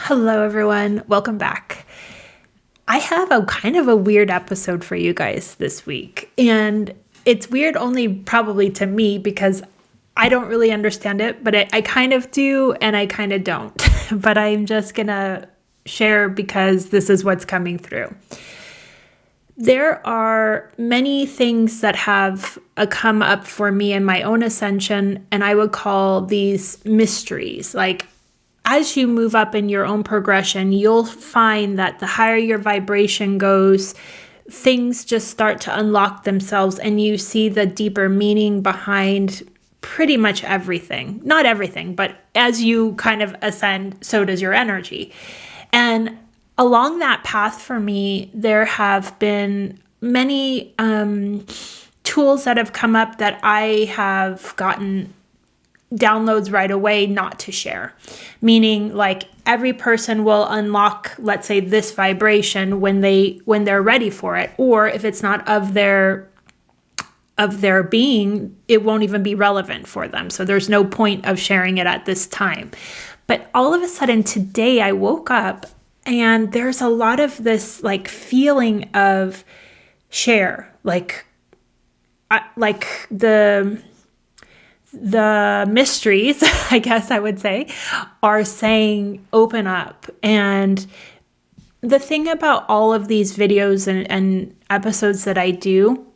Hello, everyone. Welcome back. I have a kind of a weird episode for you guys this week. And it's weird only probably to me because I don't really understand it, but I kind of do and I kind of don't. But I'm just going to share because this is what's coming through. There are many things that have come up for me in my own ascension, and I would call these mysteries. Like, as you move up in your own progression, you'll find that the higher your vibration goes, things just start to unlock themselves and you see the deeper meaning behind pretty much everything. Not everything, but as you kind of ascend, so does your energy. And along that path for me, there have been many tools that have come up that I have gotten downloads right away not to share. Meaning, like, every person will unlock, let's say, this vibration when they're ready for it, or if it's not of their being, it won't even be relevant for them. So there's no point of sharing it at this time. But all of a sudden today I woke up and there's a lot of this like feeling of share, like the mysteries, I guess I would say, are saying open up. And the thing about all of these videos and episodes that I do,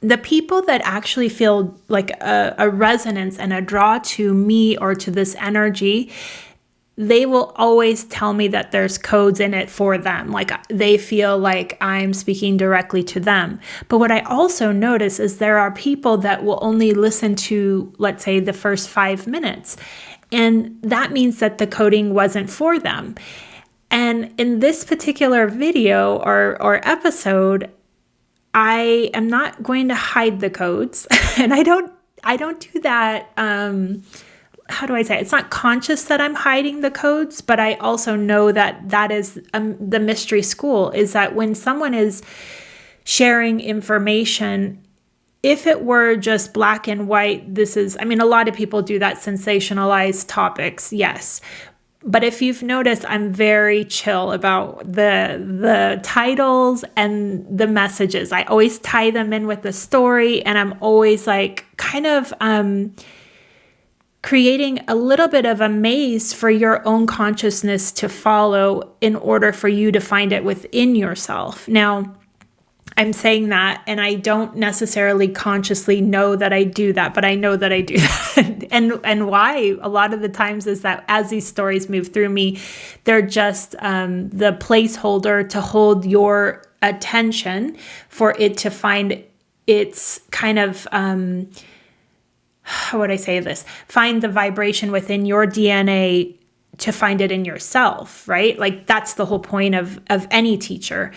the people that actually feel like a resonance and a draw to me or to this energy, they will always tell me that there's codes in it for them. Like, they feel like I'm speaking directly to them. But what I also notice is there are people that will only listen to, let's say, the first 5 minutes. And that means that the coding wasn't for them. And in this particular video or episode, I am not going to hide the codes. And I don't do that. How do I say it? It's not conscious that I'm hiding the codes, but I also know that is the mystery school, is that when someone is sharing information, if it were just black and white, a lot of people do that, sensationalized topics, yes. But if you've noticed, I'm very chill about the titles and the messages. I always tie them in with the story, and I'm always like kind of creating a little bit of a maze for your own consciousness to follow in order for you to find it within yourself. Now, I'm saying that, and I don't necessarily consciously know that I do that, but I know that I do that. and why a lot of the times is that as these stories move through me, they're just the placeholder to hold your attention for it to find its kind of how would I say this? Find the vibration within your DNA to find it in yourself, right? Like, that's the whole point of any teacher.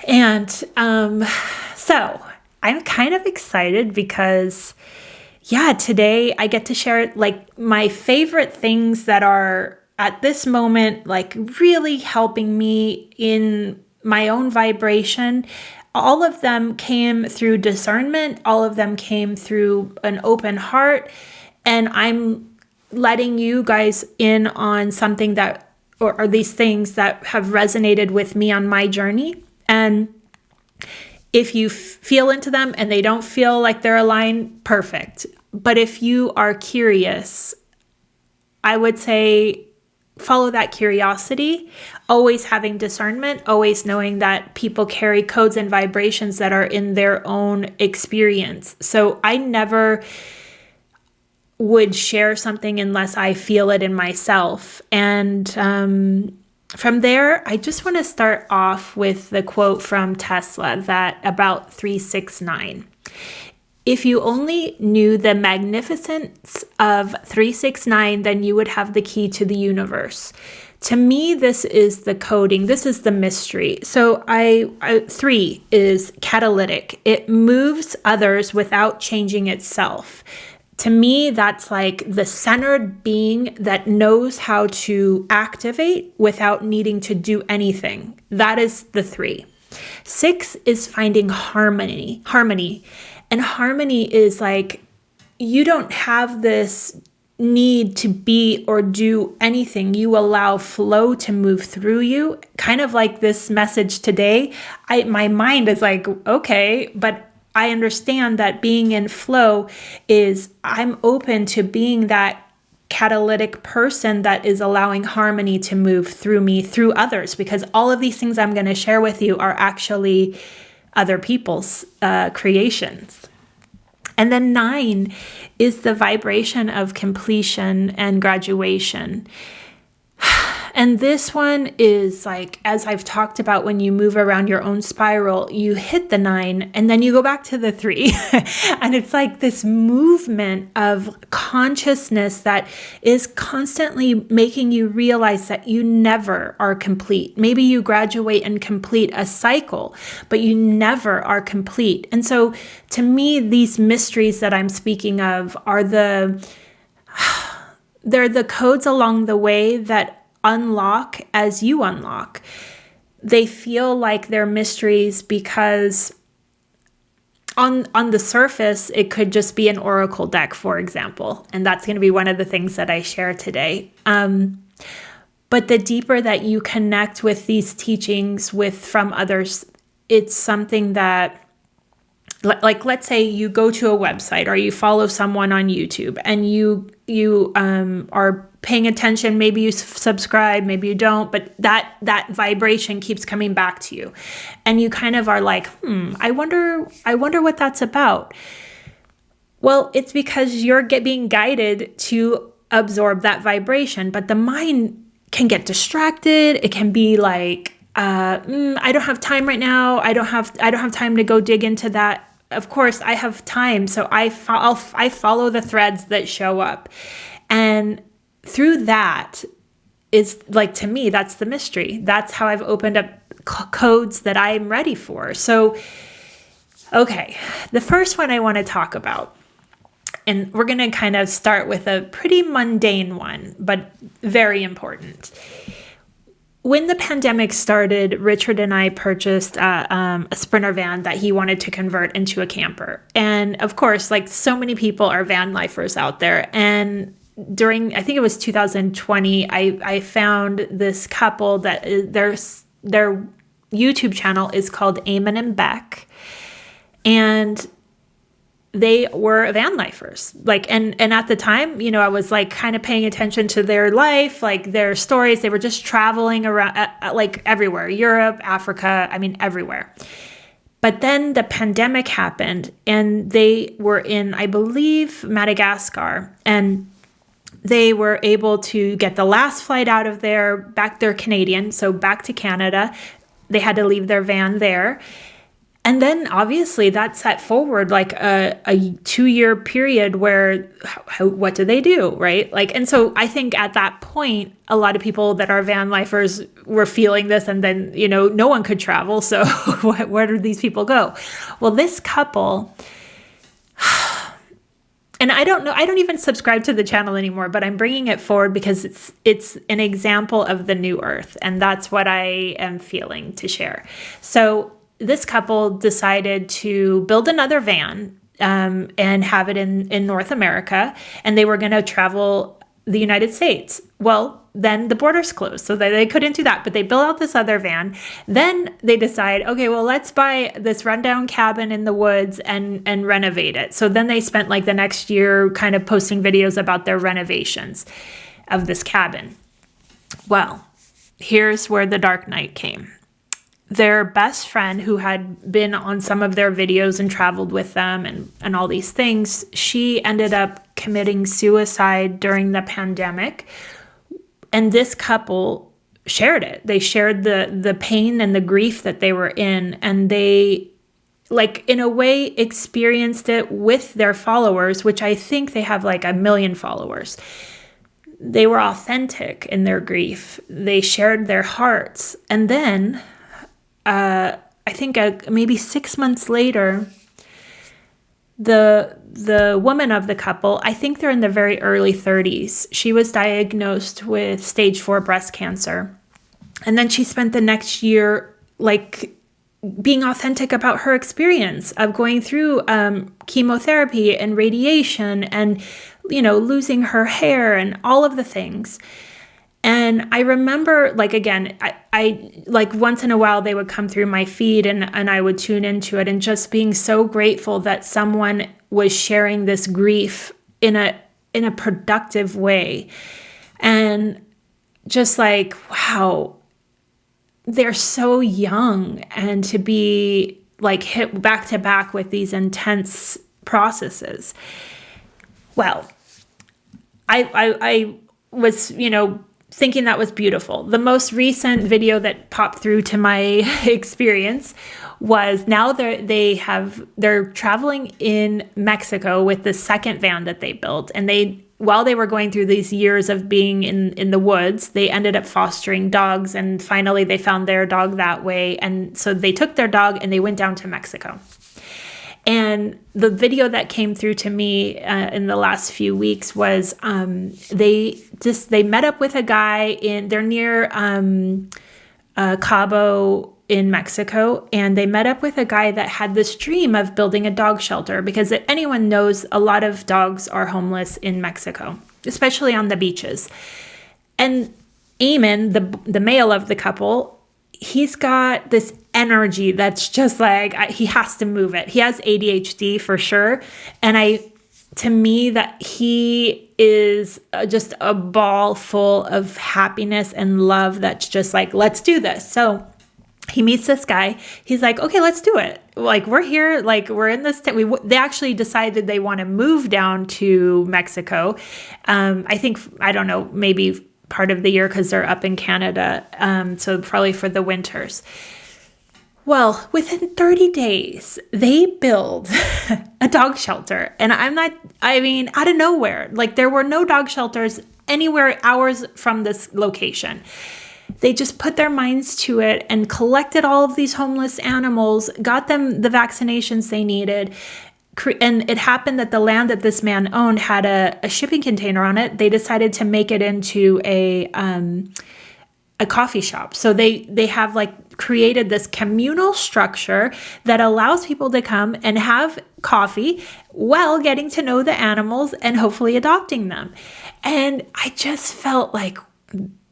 And so I'm kind of excited because, today I get to share like my favorite things that are at this moment, like really helping me in my own vibration. All of them came through discernment. All of them came through an open heart. And I'm letting you guys in on something that, or these things that have resonated with me on my journey. And if you feel into them and they don't feel like they're aligned, perfect. But if you are curious, I would say follow that curiosity, always having discernment, always knowing that people carry codes and vibrations that are in their own experience. So I never would share something unless I feel it in myself. And from there, I just want to start off with the quote from Tesla that about 369. If you only knew the magnificence of 369, then you would have the key to the universe. To me, this is the coding. This is the mystery. So 3 is catalytic. It moves others without changing itself. To me, that's like the centered being that knows how to activate without needing to do anything. That is the 3. 6 is finding harmony. And harmony is like, you don't have this need to be or do anything. You allow flow to move through you. Kind of like this message today. My mind is like, okay, but I understand that being in flow is I'm open to being that catalytic person that is allowing harmony to move through me, through others, because all of these things I'm going to share with you are actually other people's creations. And then 9 is the vibration of completion and graduation. And this one is like, as I've talked about, when you move around your own spiral, you hit the 9 and then you go back to the 3. And it's like this movement of consciousness that is constantly making you realize that you never are complete. Maybe you graduate and complete a cycle, but you never are complete. And so to me, these mysteries that I'm speaking of are they're the codes along the way that unlock as you unlock. They feel like they're mysteries because on the surface, it could just be an oracle deck, for example. And that's going to be one of the things that I share today. But the deeper that you connect with these teachings from others, it's something that, like, let's say you go to a website or you follow someone on YouTube and you are paying attention. Maybe you subscribe, maybe you don't, but that vibration keeps coming back to you. And you kind of are like, I wonder what that's about. Well, it's because you're being guided to absorb that vibration, but the mind can get distracted. It can be like, I don't have time right now. I don't have time to go dig into that. Of course, I have time, so I follow the threads that show up. And through that is, like, to me, that's the mystery. That's how I've opened up codes that I'm ready for. So, okay, the first one I want to talk about, and we're going to kind of start with a pretty mundane one, but very important. When the pandemic started, Richard and I purchased a Sprinter van that he wanted to convert into a camper. And of course, like so many people are van lifers out there. And during, I think it was 2020, I found this couple that their YouTube channel is called Eamon Bec. And they were van lifers. Like, and at the time, I was like kind of paying attention to their life, like their stories. They were just traveling around, like everywhere, Europe, Africa, everywhere. But then the pandemic happened and they were in, I believe, Madagascar, and they were able to get the last flight out of there. They're Canadian, so back to Canada. They had to leave their van there. And then obviously that set forward like a 2-year period where what do they do, right? Like, and so I think at that point, a lot of people that are van lifers were feeling this, and then, no one could travel. So where do these people go? Well, this couple, and I don't know, I don't even subscribe to the channel anymore, but I'm bringing it forward because it's an example of the new earth. And that's what I am feeling to share. So this couple decided to build another van and have it in North America, and they were going to travel the United States. Well, then the borders closed, so they couldn't do that, but they built out this other van. Then they decide, okay, well, let's buy this rundown cabin in the woods and renovate it. So then they spent like the next year kind of posting videos about their renovations of this cabin. Well, here's where the dark night came. Their best friend, who had been on some of their videos and traveled with them and all these things, she ended up committing suicide during the pandemic. And this couple shared it. They shared the pain and the grief that they were in. And they, like, in a way, experienced it with their followers, which I think they have like 1 million followers. They were authentic in their grief. They shared their hearts. And then I think maybe 6 months later, the woman of the couple, I think they're in their very early 30s, she was diagnosed with stage 4 breast cancer. And then she spent the next year like being authentic about her experience of going through chemotherapy and radiation and losing her hair and all of the things. And I remember, like, again, I like once in a while they would come through my feed and I would tune into it, and just being so grateful that someone was sharing this grief in a productive way. And just like, wow, they're so young, and to be like hit back to back with these intense processes. Well, I was, thinking that was beautiful. The most recent video that popped through to my experience was now they're traveling in Mexico with the second van that they built. And while they were going through these years of being in the woods, they ended up fostering dogs, and finally they found their dog that way. And so they took their dog and they went down to Mexico. And the video that came through to me in the last few weeks was they met up with a guy they're near Cabo in Mexico, and they met up with a guy that had this dream of building a dog shelter, because anyone knows a lot of dogs are homeless in Mexico, especially on the beaches. And Eamon, the male of the couple, he's got this energy that's just like, he has to move it. He has ADHD for sure. And to me, that he is just a ball full of happiness and love that's just like, let's do this. So he meets this guy. He's like, okay, let's do it. Like, we're here. Like, we're in this. They actually decided they want to move down to Mexico. I think, I don't know, maybe part of the year because they're up in Canada. So probably for the winters. Well, within 30 days, they build a dog shelter. And out of nowhere, like, there were no dog shelters anywhere hours from this location. They just put their minds to it and collected all of these homeless animals, got them the vaccinations they needed. And it happened that the land that this man owned had a shipping container on it. They decided to make it into a coffee shop. So they have created this communal structure that allows people to come and have coffee while getting to know the animals and hopefully adopting them. And I just felt like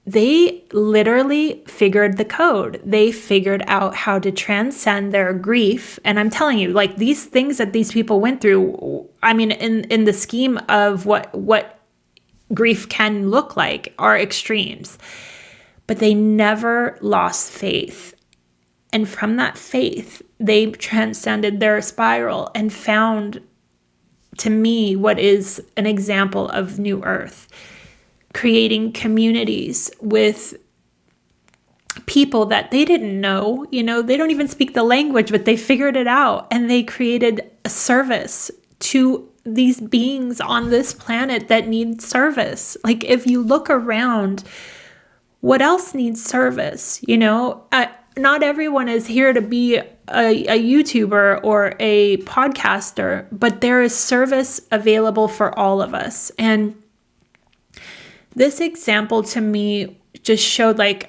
they literally figured the code. They figured out how to transcend their grief. And I'm telling you, like, these things that these people went through, I mean, in the scheme of what grief can look like, are extremes. But they never lost faith. And from that faith, they transcended their spiral and found, to me, what is an example of New Earth. Creating communities with people that they didn't know, they don't even speak the language, but they figured it out, and they created a service to these beings on this planet that need service. Like, if you look around, what else needs service? Not everyone is here to be a YouTuber or a podcaster, but there is service available for all of us. And this example to me just showed they're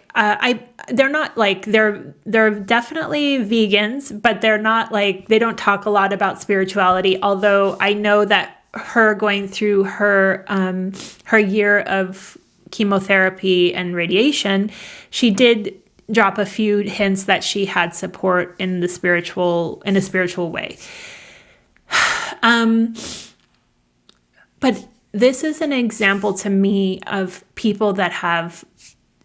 definitely vegans, but they're not they don't talk a lot about spirituality. Although I know that her going through her year of chemotherapy and radiation, she did drop a few hints that she had support in a spiritual way. But this is an example to me of people that have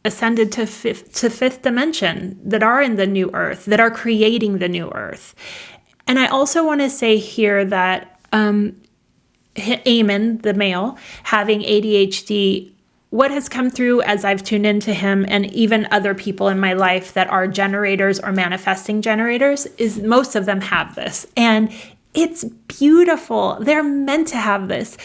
ascended to fifth dimension, that are in the new earth, that are creating the new earth. And I also want to say here that Eamon, the male, having ADHD, what has come through as I've tuned into him, and even other people in my life that are generators or manifesting generators, is most of them have this. And it's beautiful. They're meant to have this.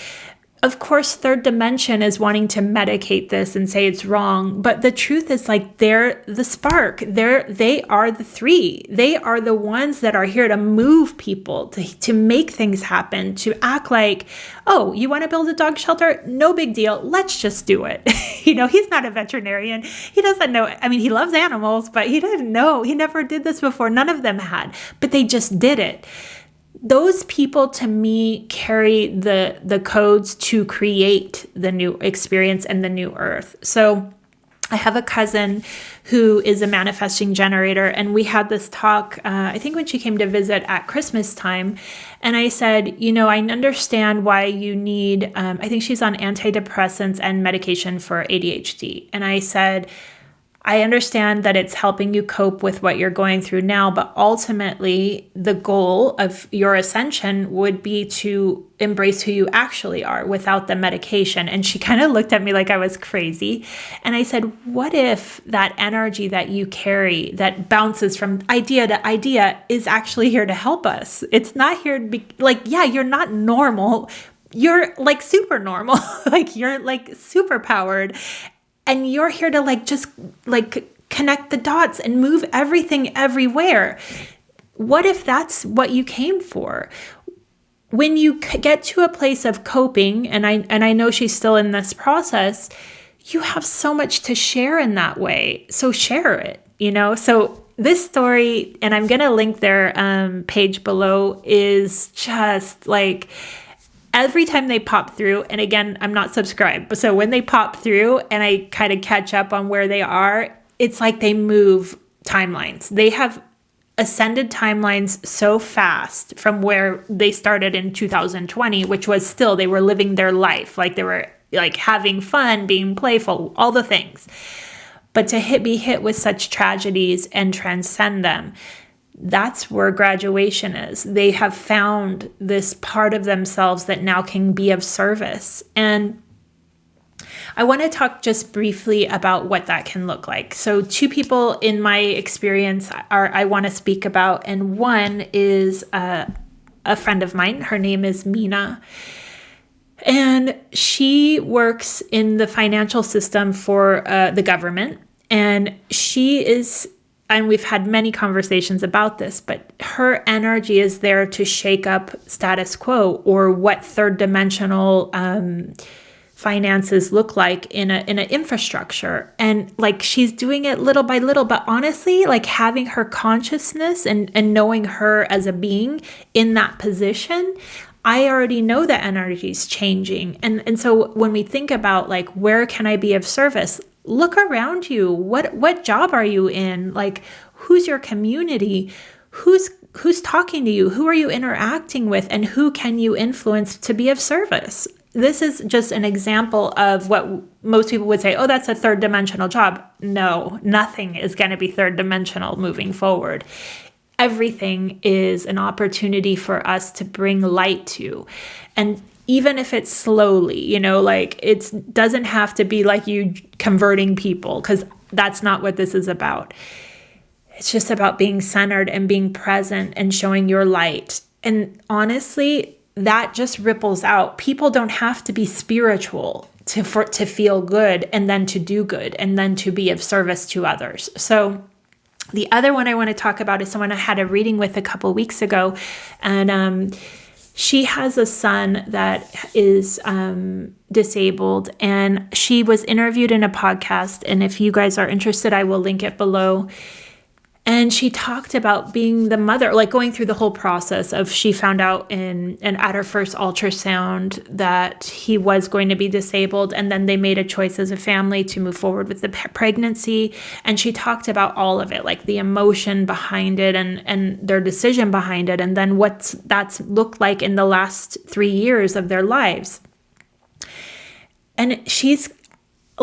Of course, third dimension is wanting to medicate this and say it's wrong. But the truth is, they're the spark. They are the three. They are the ones that are here to move people, to make things happen, to act like, oh, you want to build a dog shelter? No big deal. Let's just do it. He's not a veterinarian. He doesn't know. I mean, he loves animals, but he didn't know. He never did this before. None of them had, but they just did it. those people to me carry the codes to create the new experience and the new earth. So I have a cousin who is a manifesting generator, and we had this talk, I think when she came to visit at Christmas time, and I said, I understand why you need, I think she's on antidepressants and medication for ADHD. And I said, I understand that it's helping you cope with what you're going through now, but ultimately the goal of your ascension would be to embrace who you actually are without the medication. And she kind of looked at me like I was crazy. And I said, what if that energy that you carry that bounces from idea to idea is actually here to help us? It's not here to be like, yeah, you're not normal. You're like super normal. Like you're like super powered. And you're here to just connect the dots and move everything everywhere. What if that's what you came for? When you get to a place of coping, and I know she's still in this process, you have so much to share in that way. So share it, So this story, and I'm going to link their page below, is just every time they pop through, and again, I'm not subscribed, so when they pop through and I kind of catch up on where they are, it's like they move timelines. They have ascended timelines so fast from where they started in 2020, which was still, they were living their life. They were having fun, being playful, all the things. But to be hit with such tragedies and transcend them, that's where graduation is. They have found this part of themselves that now can be of service. And I want to talk just briefly about what that can look like. So 2 people in my experience I want to speak about, and one is a friend of mine. Her name is Mina. And she works in the financial system for the government. And and we've had many conversations about this, but her energy is there to shake up status quo, or what third dimensional finances look like in an infrastructure. And she's doing it little by little, but honestly, having her consciousness and knowing her as a being in that position, I already know that energy is changing. And so when we think about where can I be of service, look around you. What job are you in? Who's your community? Who's talking to you? Who are you interacting with? And who can you influence to be of service? This is just an example of what most people would say, oh, that's a third dimensional job. No, nothing is going to be third dimensional moving forward. Everything is an opportunity for us to bring light to. And even if it's slowly, it doesn't have to be you converting people, because that's not what this is about. It's just about being centered and being present and showing your light. And honestly, that just ripples out. People don't have to be spiritual to feel good, and then to do good, and then to be of service to others. So the other one I want to talk about is someone I had a reading with a couple weeks ago, and she has a son that is disabled, and she was interviewed in a podcast. And if you guys are interested, I will link it below. And she talked about being the mother, going through the whole process of, she found out at her first ultrasound that he was going to be disabled. And then they made a choice as a family to move forward with the pregnancy. And she talked about all of it, the emotion behind it and their decision behind it. And then what that's looked like in the last 3 years of their lives. And she's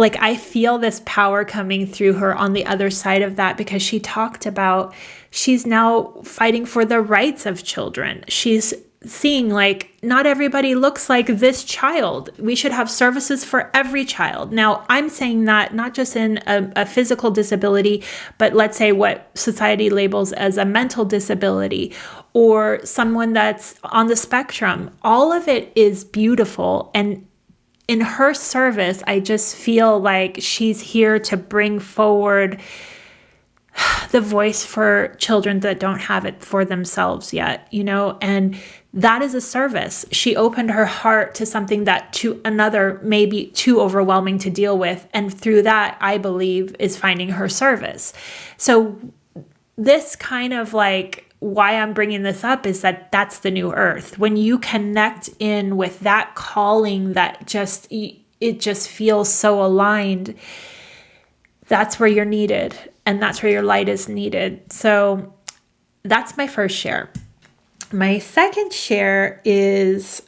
I feel this power coming through her on the other side of that, because she talked about she's now fighting for the rights of children. She's seeing not everybody looks like this child. We should have services for every child. Now, I'm saying that not just in a physical disability, but let's say what society labels as a mental disability, or someone that's on the spectrum. All of it is beautiful. And in her service, I just feel she's here to bring forward the voice for children that don't have it for themselves yet, and that is a service. She opened her heart to something that to another may be too overwhelming to deal with. And through that, I believe, is finding her service. So this kind of why I'm bringing this up is that that's the new earth. When you connect in with that calling that it just feels so aligned, that's where you're needed, and that's where your light is needed. So that's my first share. My second share is,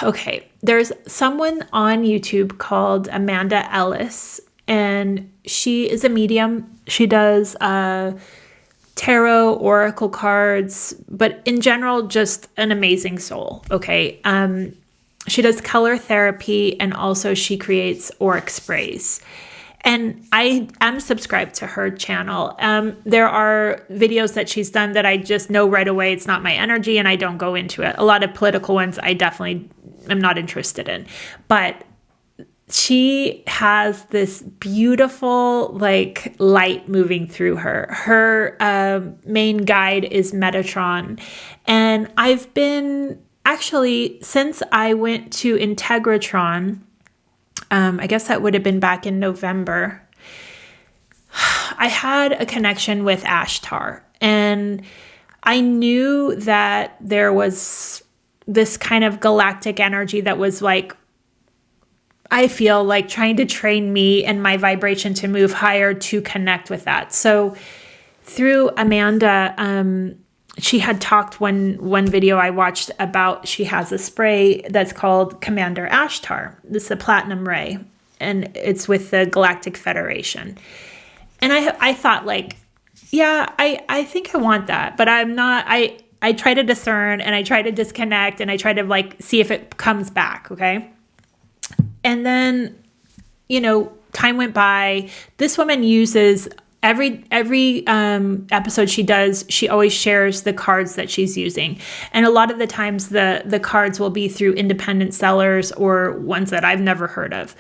okay, there's someone on YouTube called Amanda Ellis, and she is a medium. She does tarot, oracle cards, but in general, just an amazing soul. Okay. She does color therapy, and also she creates auric sprays. And I am subscribed to her channel. There are videos that she's done that I just know right away it's not my energy, and I don't go into it. A lot of political ones I definitely am not interested in. But she has this beautiful like light moving through her. Her main guide is Metatron. And I've been actually, since I went to Integratron, I guess that would have been back in November, I had a connection with Ashtar. And I knew that there was this kind of galactic energy that was like, I feel like trying to train me and my vibration to move higher to connect with that. So through Amanda, she had talked one video I watched about, she has a spray that's called Commander Ashtar. This is a platinum ray, and it's with the Galactic Federation. And I thought like, yeah, I think I want that, but I'm not, I try to discern, and I try to disconnect, and I try to like see if it comes back. Okay. And then, time went by. This woman uses every episode she does, she always shares the cards that she's using. And a lot of the times the cards will be through independent sellers or ones that I've never heard of.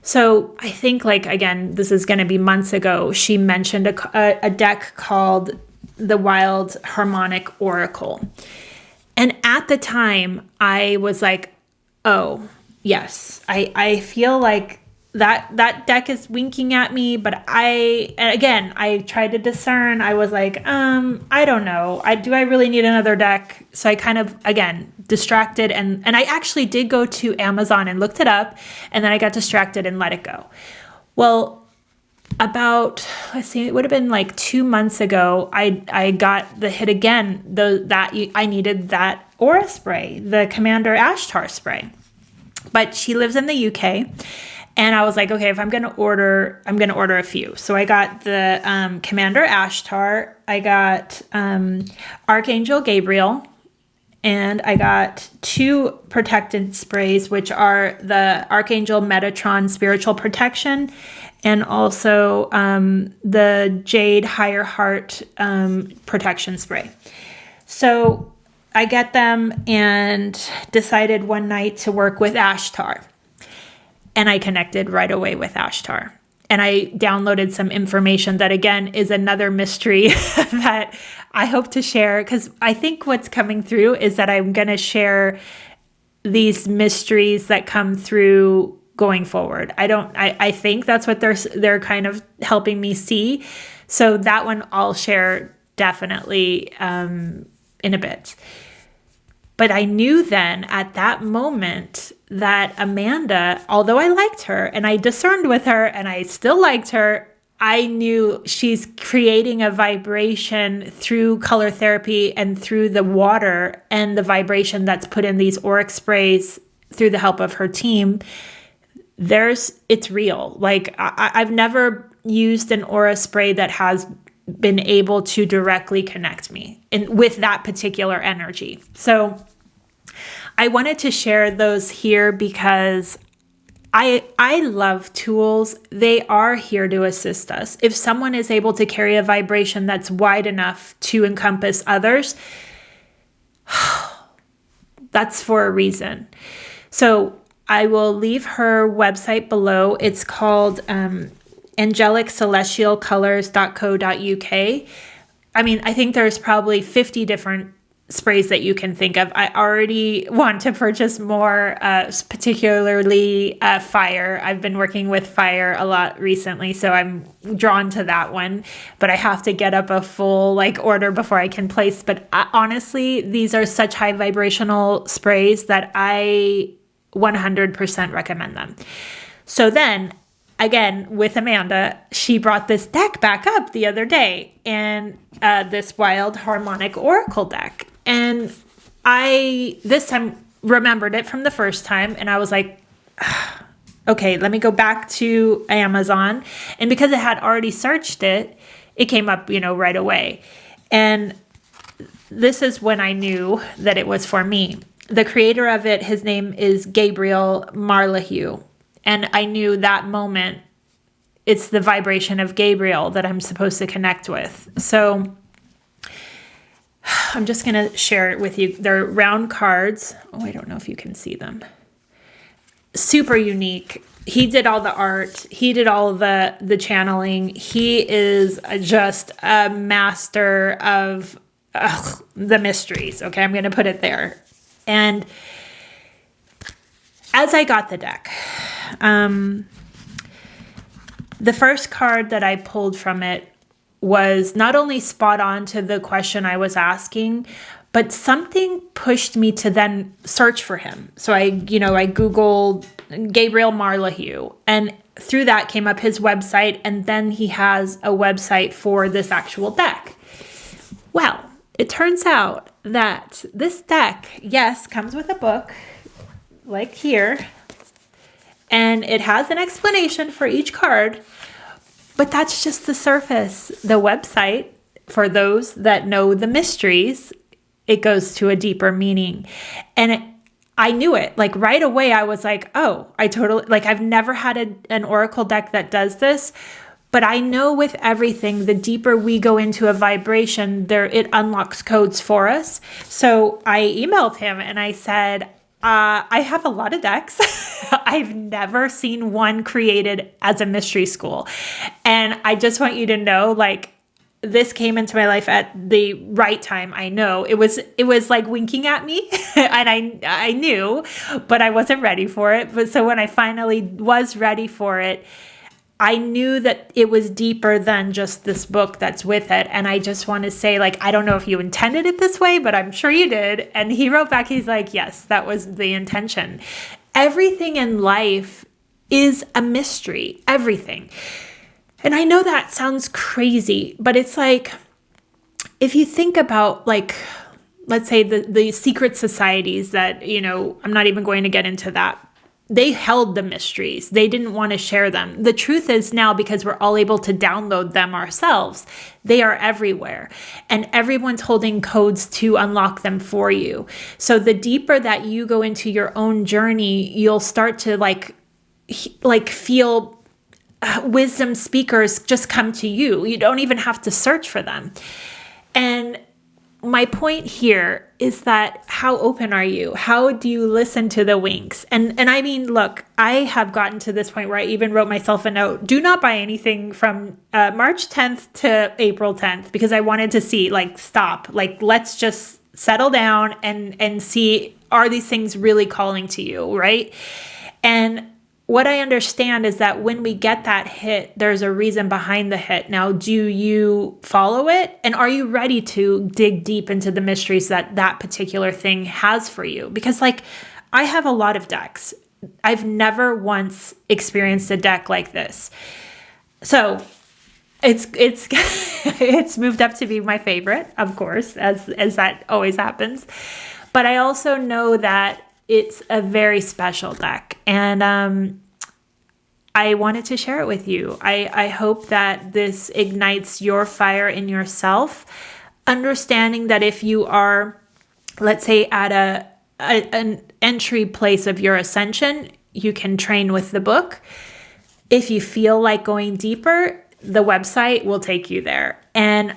So I think like, again, this is going to be months ago, she mentioned a deck called the Wild Harmonic Oracle. And at the time I was like, oh, yes, I feel like that deck is winking at me, but I tried to discern. I was like, I don't know. Do I really need another deck? So I kind of, again, distracted, and I actually did go to Amazon and looked it up, and then I got distracted and let it go. Well, about, it would have been like 2 months ago, I got the hit again, I needed that aura spray, the Commander Ashtar spray. But she lives in the UK, and I was like, okay, if I'm going to order a few. So I got the Commander Ashtar, I got Archangel Gabriel, and I got 2 protected sprays, which are the Archangel Metatron Spiritual Protection, and also the Jade Higher Heart Protection Spray. So I get them and decided one night to work with Ashtar. And I connected right away with Ashtar. And I downloaded some information that, again, is another mystery that I hope to share. Because I think what's coming through is that I'm going to share these mysteries that come through going forward. I think that's what they're kind of helping me see. So that one I'll share definitely in a bit. But I knew then at that moment that Amanda, although I liked her and I discerned with her and I still liked her, I knew she's creating a vibration through color therapy and through the water and the vibration that's put in these auric sprays through the help of her team. It's real. Like I've never used an aura spray that has been able to directly connect me with that particular energy. So I wanted to share those here because I love tools. They are here to assist us. If someone is able to carry a vibration that's wide enough to encompass others, that's for a reason. So I will leave her website below. It's called angeliccelestialcolors.co.uk. I mean, I think there's probably 50 different sprays that you can think of. I already want to purchase more, particularly fire. I've been working with fire a lot recently, so I'm drawn to that one, but I have to get up a full order before I can place. But honestly, these are such high vibrational sprays that I 100% recommend them. So then again, with Amanda, she brought this deck back up the other day, and this wild harmonic oracle deck. And I, this time, remembered it from the first time, and I was like, okay, let me go back to Amazon. And because I had already searched it, it came up, right away. And this is when I knew that it was for me. The creator of it, his name is Gabriel Marihugh. And I knew that moment, it's the vibration of Gabriel that I'm supposed to connect with. So I'm just going to share it with you. They're round cards. Oh, I don't know if you can see them. Super unique. He did all the art. He did all the channeling. He is just a master of the mysteries. Okay, I'm going to put it there. And as I got the deck, the first card that I pulled from it was not only spot on to the question I was asking, but something pushed me to then search for him. So I Googled Gabriel Marihugh, and through that came up his website, and then he has a website for this actual deck. Well, it turns out that this deck, yes, comes with a book, like here, and it has an explanation for each card, but that's just the surface. The website, for those that know the mysteries, it goes to a deeper meaning. And I knew it. Right away, I was like, oh, I totally, I've never had an oracle deck that does this, but I know with everything, the deeper we go into a vibration, it unlocks codes for us. So I emailed him and I said, I have a lot of decks. I've never seen one created as a mystery school. And I just want you to know, this came into my life at the right time. I know it was winking at me and I knew, but I wasn't ready for it. But so when I finally was ready for it, I knew that it was deeper than just this book that's with it. And I just want to say, I don't know if you intended it this way, but I'm sure you did. And he wrote back, he's like, yes, that was the intention. Everything in life is a mystery, everything. And I know that sounds crazy, but it's if you think about let's say the secret societies that, I'm not even going to get into that. They held the mysteries. They didn't want to share them. The truth is now, because we're all able to download them ourselves, they are everywhere. And everyone's holding codes to unlock them for you. So the deeper that you go into your own journey, you'll start to feel wisdom speakers just come to you. You don't even have to search for them. And my point here is that how open are you? How do you listen to the winks? And I mean, look, I have gotten to this point where I even wrote myself a note. Do not buy anything from March 10th to April 10th, because I wanted to see, stop. Let's just settle down and see, are these things really calling to you, right? And what I understand is that when we get that hit, there's a reason behind the hit. Now, do you follow it? And are you ready to dig deep into the mysteries that particular thing has for you? Because I have a lot of decks. I've never once experienced a deck like this. So it's it's moved up to be my favorite, of course, as that always happens. But I also know that it's a very special deck, and I wanted to share it with you. I hope that this ignites your fire in yourself, understanding that if you are, let's say, at an entry place of your ascension, you can train with the book. If you feel like going deeper, the website will take you there. And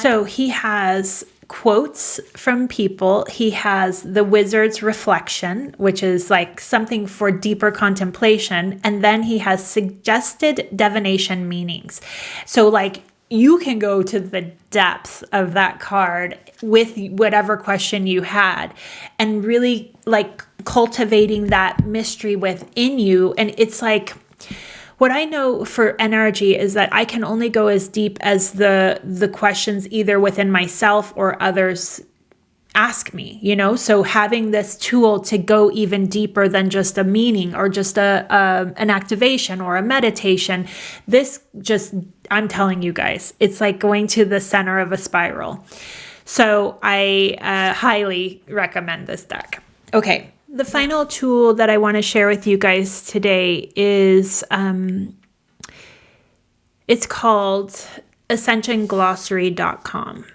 so he has quotes from people. He has the Wizard's Reflection, which is something for deeper contemplation. And then he has suggested divination meanings. So you can go to the depths of that card with whatever question you had, and really like cultivating that mystery within you. And it's like, what I know for energy is that I can only go as deep as the questions either within myself or others ask me, so having this tool to go even deeper than just a meaning or just an activation or a meditation, I'm telling you guys, it's like going to the center of a spiral. So I highly recommend this deck. Okay, the final tool that I want to share with you guys today is it's called AscensionGlossary.com.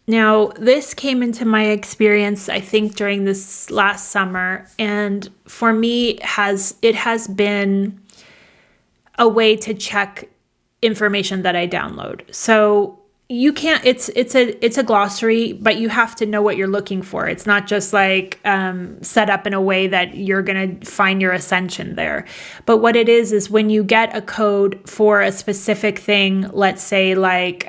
Now, this came into my experience, I think, during this last summer, and for me, it has been a way to check information that I download. So you can't. It's a glossary, but you have to know what you're looking for. It's not just like set up in a way that you're gonna find your ascension there. But what it is when you get a code for a specific thing, let's say like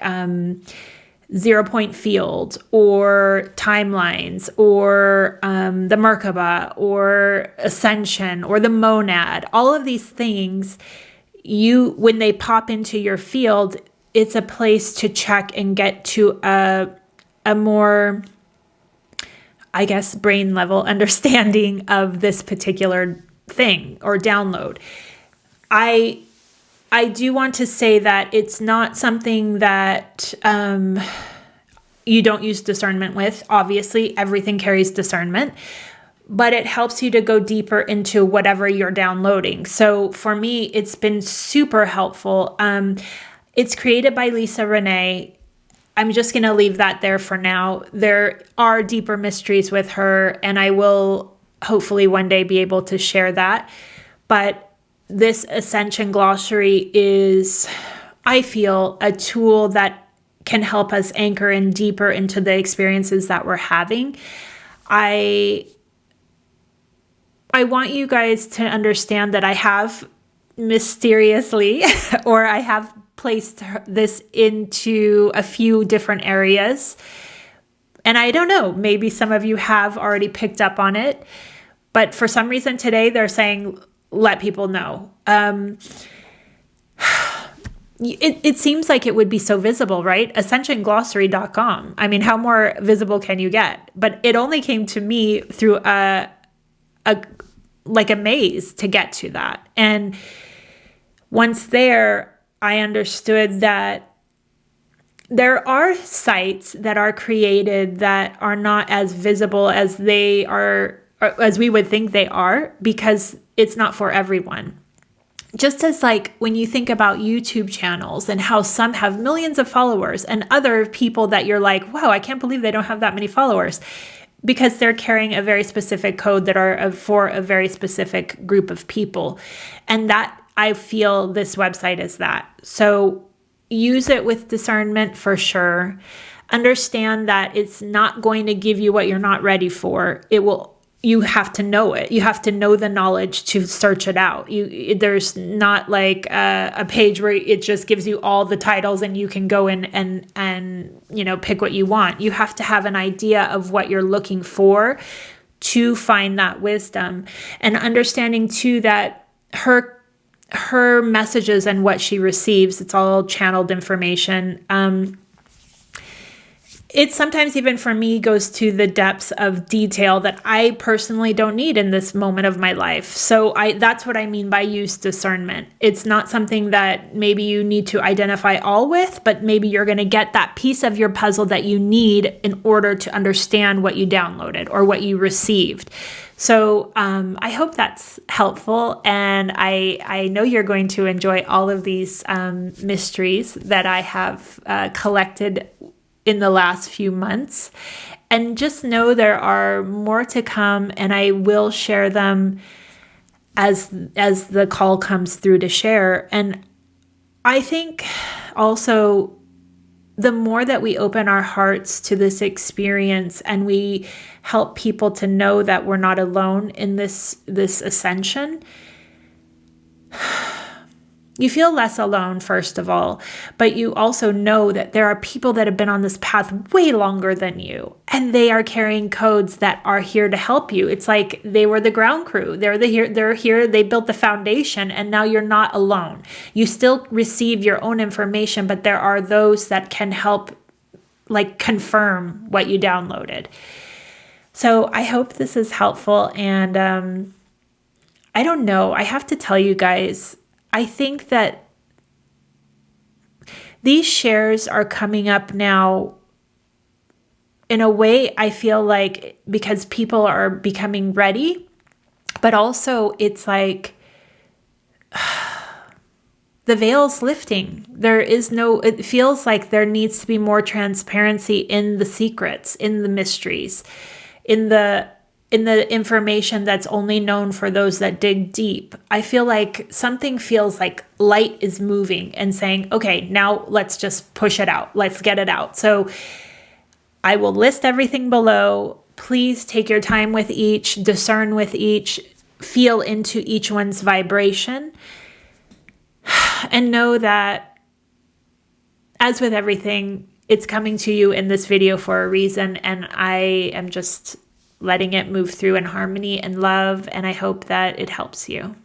0-point field or timelines or the Merkaba or Ascension or the monad, all of these things, when they pop into your field, it's a place to check and get to a more, I guess, brain level understanding of this particular thing or download. I do want to say that it's not something that you don't use discernment with. Obviously, everything carries discernment, but it helps you to go deeper into whatever you're downloading. So for me, it's been super helpful. It's created by Renee. I'm just going to leave that there for now. There are deeper mysteries with her, and I will hopefully one day be able to share that. But this Ascension Glossary is, I feel, a tool that can help us anchor in deeper into the experiences that we're having. I want you guys to understand that I have mysteriously, or I have placed this into a few different areas. And I don't know, maybe some of you have already picked up on it, but for some reason today they're saying, let people know. It seems like it would be so visible, right? AscensionGlossary.com. I mean, how more visible can you get? But it only came to me through a maze to get to that. And once there, I understood that there are sites that are created that are not as visible as they are, as we would think they are, because it's not for everyone. Just as like when you think about YouTube channels and how some have millions of followers and other people that you're like, wow, I can't believe they don't have that many followers, because they're carrying a very specific code that are for a very specific group of people. And that, I feel, this website is that. So use it with discernment for sure. Understand that it's not going to give you what you're not ready for. You have to know it. You have to know the knowledge to search it out. There's not like a page where it just gives you all the titles and you can go in and pick what you want. You have to have an idea of what you're looking for to find that wisdom, and understanding too that her messages and what she receives, it's all channeled information. It sometimes, even for me, goes to the depths of detail that I personally don't need in this moment of my life. So that's what I mean by use discernment. It's not something that maybe you need to identify all with, but maybe you're going to get that piece of your puzzle that you need in order to understand what you downloaded or what you received. So I hope that's helpful, and I know you're going to enjoy all of these mysteries that I have collected in the last few months. And just know there are more to come, and I will share them as the call comes through to share. And I think also the more that we open our hearts to this experience and we help people to know that we're not alone in this ascension, You feel less alone, first of all, but you also know that there are people that have been on this path way longer than you, and they are carrying codes that are here to help you. It's like they were the ground crew. They're here, they built the foundation, and now you're not alone. You still receive your own information, but there are those that can help like confirm what you downloaded. So I hope this is helpful, and I don't know. I have to tell you guys, I think that these shares are coming up now in a way, I feel like, because people are becoming ready, but also it's like the veil's lifting. It feels like there needs to be more transparency in the secrets, in the mysteries, in the information that's only known for those that dig deep. I feel like something feels like light is moving and saying, okay, now let's just push it out. Let's get it out. So I will list everything below. Please take your time with each, discern with each, feel into each one's vibration, and know that, as with everything, it's coming to you in this video for a reason, and I am just letting it move through in harmony and love, and I hope that it helps you.